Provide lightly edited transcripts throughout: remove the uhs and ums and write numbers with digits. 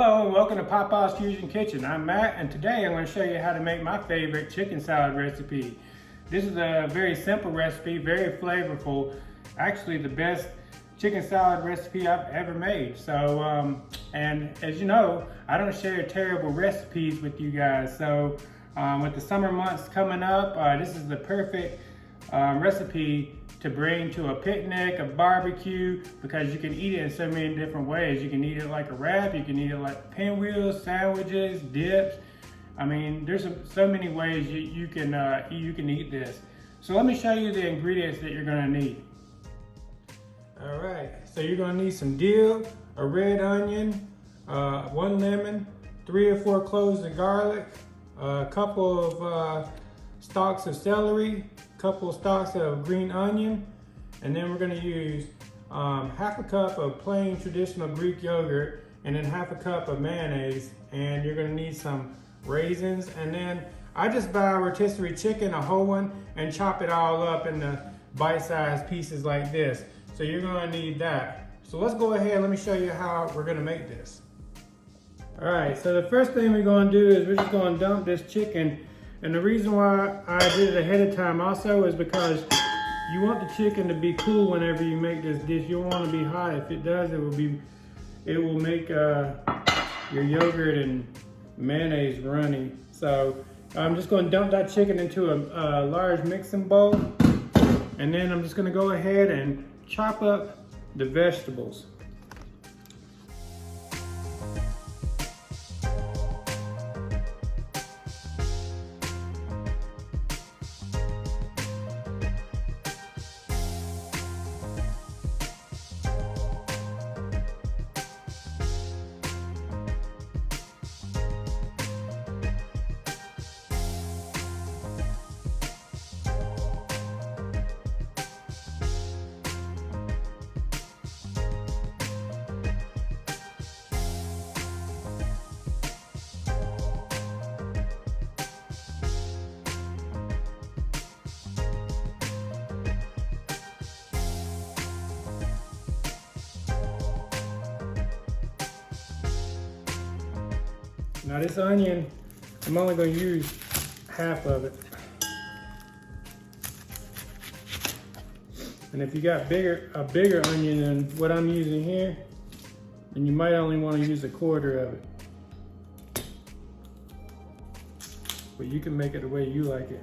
Hello and welcome to Papa's Fusion Kitchen. I'm Matt and today I'm going to show you how to make my favorite chicken salad recipe. This is a very simple recipe, very flavorful, actually the best chicken salad recipe I've ever made. So, and as you know, I don't share terrible recipes with you guys. So with the summer months coming up, this is the perfect recipe to bring to a picnic, a barbecue, because you can eat it in so many different ways. You can eat it like a wrap, you can eat it like pinwheels, sandwiches, dips. I mean, there's so many ways you can eat this. So let me show you the ingredients that you're gonna need. All right, so you're gonna need some dill, a red onion, 1 lemon, 3 or 4 cloves of garlic, a couple of stalks of celery, couple of stalks of green onion, and then we're going to use half a cup of plain traditional Greek yogurt and then half a cup of mayonnaise, and you're going to need some raisins, and then I just buy rotisserie chicken, a whole one, and chop it all up into bite-sized pieces like this. So you're going to need that. So let's go ahead, let me show you how we're going to make this. All right, so the first thing we're going to do is we're just going to dump this chicken. And the reason why I did it ahead of time also is because you want the chicken to be cool whenever you make this dish. You don't want to be hot. If it does, it will make your yogurt and mayonnaise runny. So I'm just going to dump that chicken into a large mixing bowl, and then I'm just going to go ahead and chop up the vegetables. Now this onion, I'm only going to use half of it. And if you got a bigger onion than what I'm using here, then you might only want to use a quarter of it. But you can make it the way you like it.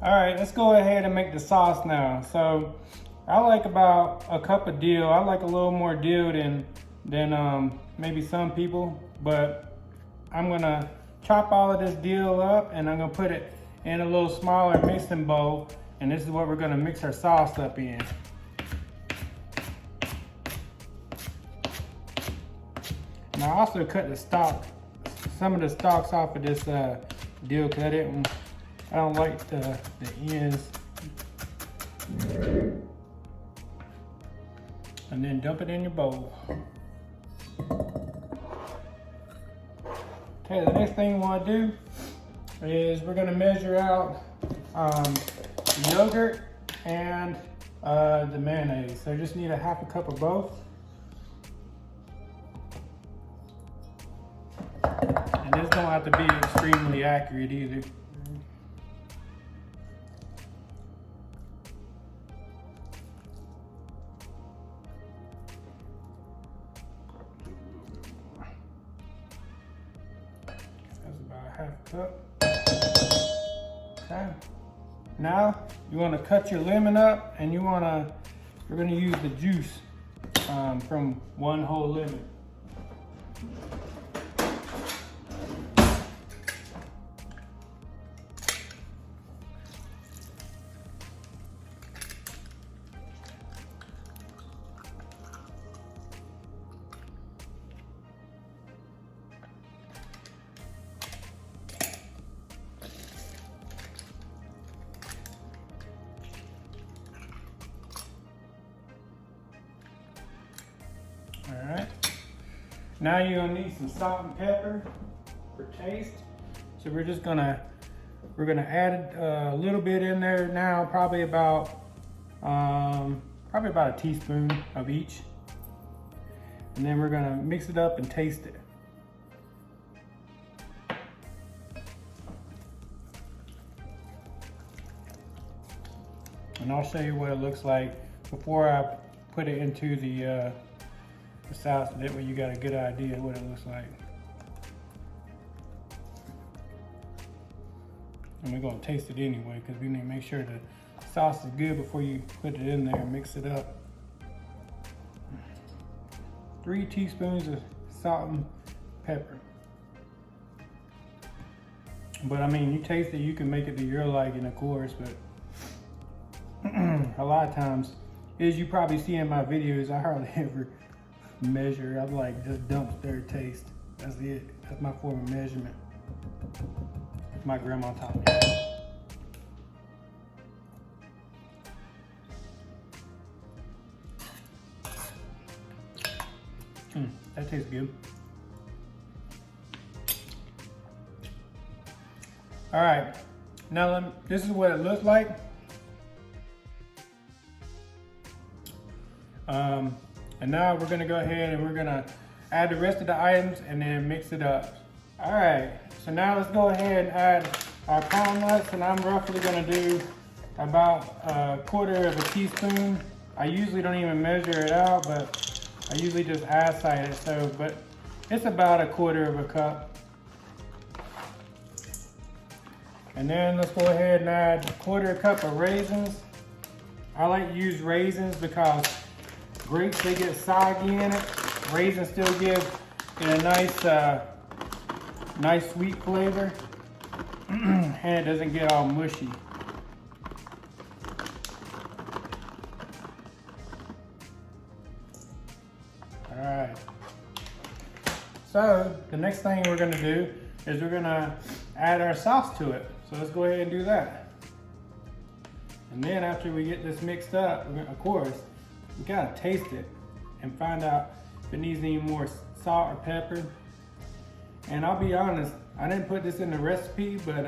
All right, let's go ahead and make the sauce now. So I like about a cup of dill. I like a little more dill than maybe some people, but I'm gonna chop all of this dill up and I'm gonna put it in a little smaller mixing bowl, and this is what we're gonna mix our sauce up in. And I also cut some of the stalks off of this dill because I don't like the ends. And then dump it in your bowl. Okay, the next thing you want to do is we're going to measure out the yogurt and the mayonnaise. So you just need a half a cup of both. And this don't have to be extremely accurate either. Half a cup. Okay. Now you want to cut your lemon up, and we're going to use the juice from 1 whole lemon. All right. Now you're gonna need some salt and pepper for taste. So we're gonna add a little bit in there now, probably about a teaspoon of each. And then we're gonna mix it up and taste it. And I'll show you what it looks like before I put it into the sauce, so that way you got a good idea of what it looks like. And we're gonna taste it anyway, because we need to make sure the sauce is good before you put it in there and mix it up. 3 teaspoons of salt and pepper. But I mean, you taste it, you can make it to your liking, of course, but a lot of times, as you probably see in my videos, I hardly ever measure. I'm like, just dump their taste. That's it. That's my form of measurement. My grandma taught me. That tastes good. All right, now this is what it looks like. And now we're gonna go ahead and we're gonna add the rest of the items and then mix it up. All right, so now let's go ahead and add our walnuts, and I'm roughly gonna do about 1/4 of a teaspoon. I usually don't even measure it out, but I usually just eyesight it. So, but it's about 1/4 of a cup. And then let's go ahead and add 1/4 cup of raisins. I like to use raisins because grapes, they get soggy in it. Raisins still give it a nice sweet flavor, and it doesn't get all mushy. All right. So the next thing we're gonna do is we're gonna add our sauce to it. So let's go ahead and do that. And then after we get this mixed up, of course, we gotta taste it and find out if it needs any more salt or pepper. And I'll be honest, I didn't put this in the recipe, but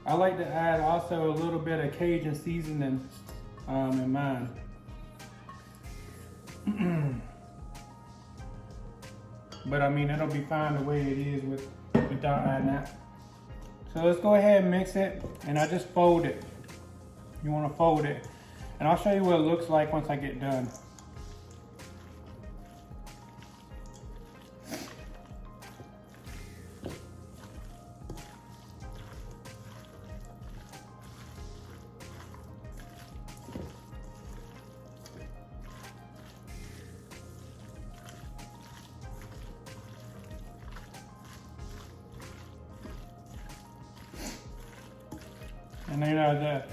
I like to add also a little bit of Cajun seasoning in mine. But I mean, it'll be fine the way it is without adding that. So let's go ahead and mix it, and I just fold it. You wanna fold it. And I'll show you what it looks like once I get done. And you know,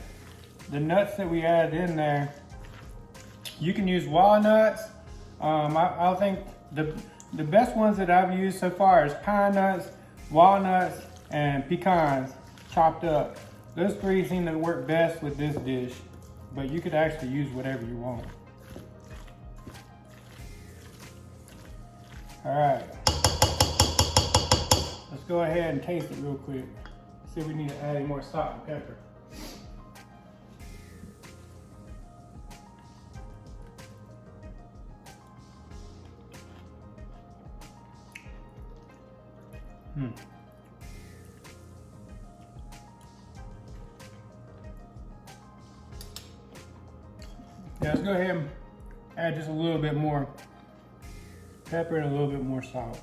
the nuts that we added in there, you can use walnuts. I think the best ones that I've used so far is pine nuts, walnuts, and pecans chopped up. Those 3 seem to work best with this dish, but you could actually use whatever you want. All right, let's go ahead and taste it real quick. See if we need to add any more salt and pepper. Yeah, let's go ahead and add just a little bit more pepper and a little bit more salt.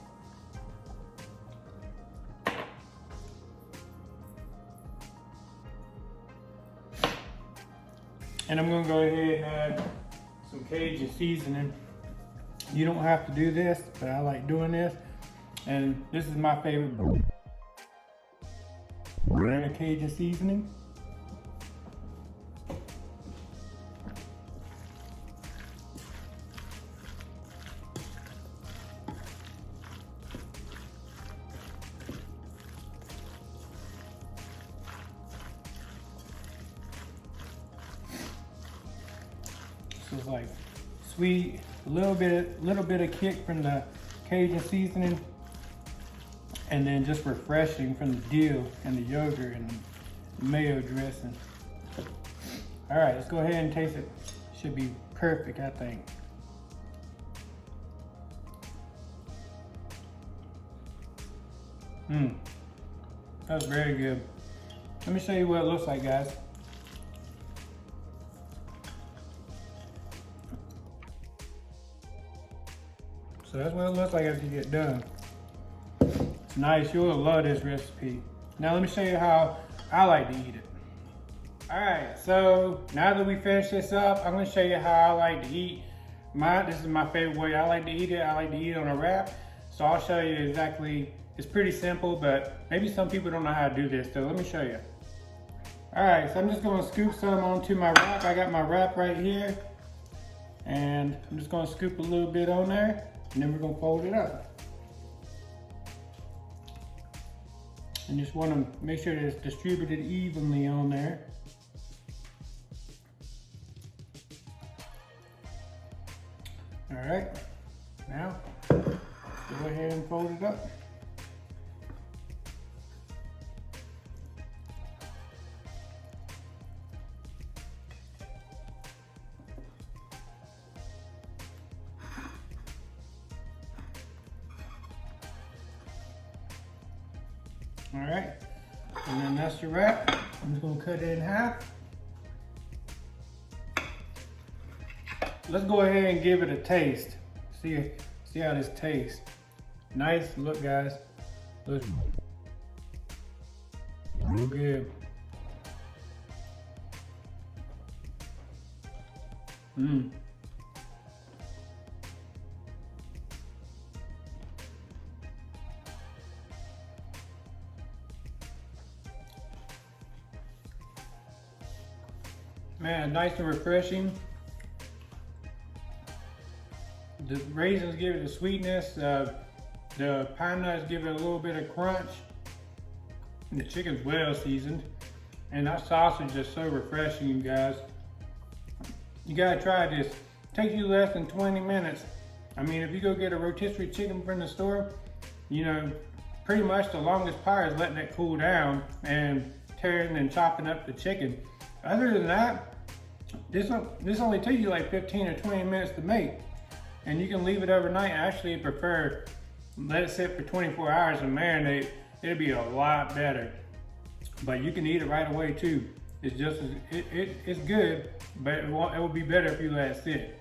And I'm gonna go ahead and add some Cajun seasoning. You don't have to do this, but I like doing this. And this is my favorite brand of Cajun seasoning. So it's like sweet, a little bit of kick from the Cajun seasoning, and then just refreshing from the dill and the yogurt and the mayo dressing. All right, let's go ahead and taste it. Should be perfect, I think. That's very good. Let me show you what it looks like, guys. So that's what it looks like after you get done. It's nice, you'll love this recipe. Now let me show you how I like to eat it. All right, so now that we finish this up, I'm gonna show you how I like to eat mine. This is my favorite way I like to eat it. I like to eat it on a wrap. So I'll show you exactly. It's pretty simple, but maybe some people don't know how to do this, so let me show you. All right, so I'm just gonna scoop some onto my wrap. I got my wrap right here, and I'm just gonna scoop a little bit on there, and then we're gonna fold it up. And just wanna make sure that it's distributed evenly on there. All right, now go ahead and fold it up. All right, and then that's the wrap. I'm just gonna cut it in half. Let's go ahead and give it a taste. See how this tastes. Nice, look guys. Looks real good. Man, nice and refreshing. The raisins give it the sweetness. The pine nuts give it a little bit of crunch. And the chicken's well seasoned. And that sausage is so refreshing, you guys. You gotta try this. It takes you less than 20 minutes. I mean, if you go get a rotisserie chicken from the store, you know, pretty much the longest part is letting it cool down and tearing and chopping up the chicken. Other than that, this only takes you like 15 or 20 minutes to make. And you can leave it overnight. I actually prefer let it sit for 24 hours and marinate. It'll be a lot better. But you can eat it right away too. It's just it's good, but it will be better if you let it sit.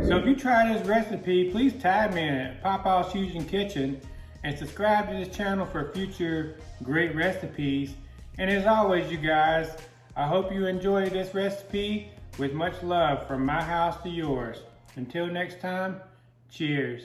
So if you try this recipe, please tag me in it, Papa's Fusion Kitchen, and subscribe to this channel for future great recipes. And as always, you guys, I hope you enjoyed this recipe. With much love from my house to yours. Until next time, cheers.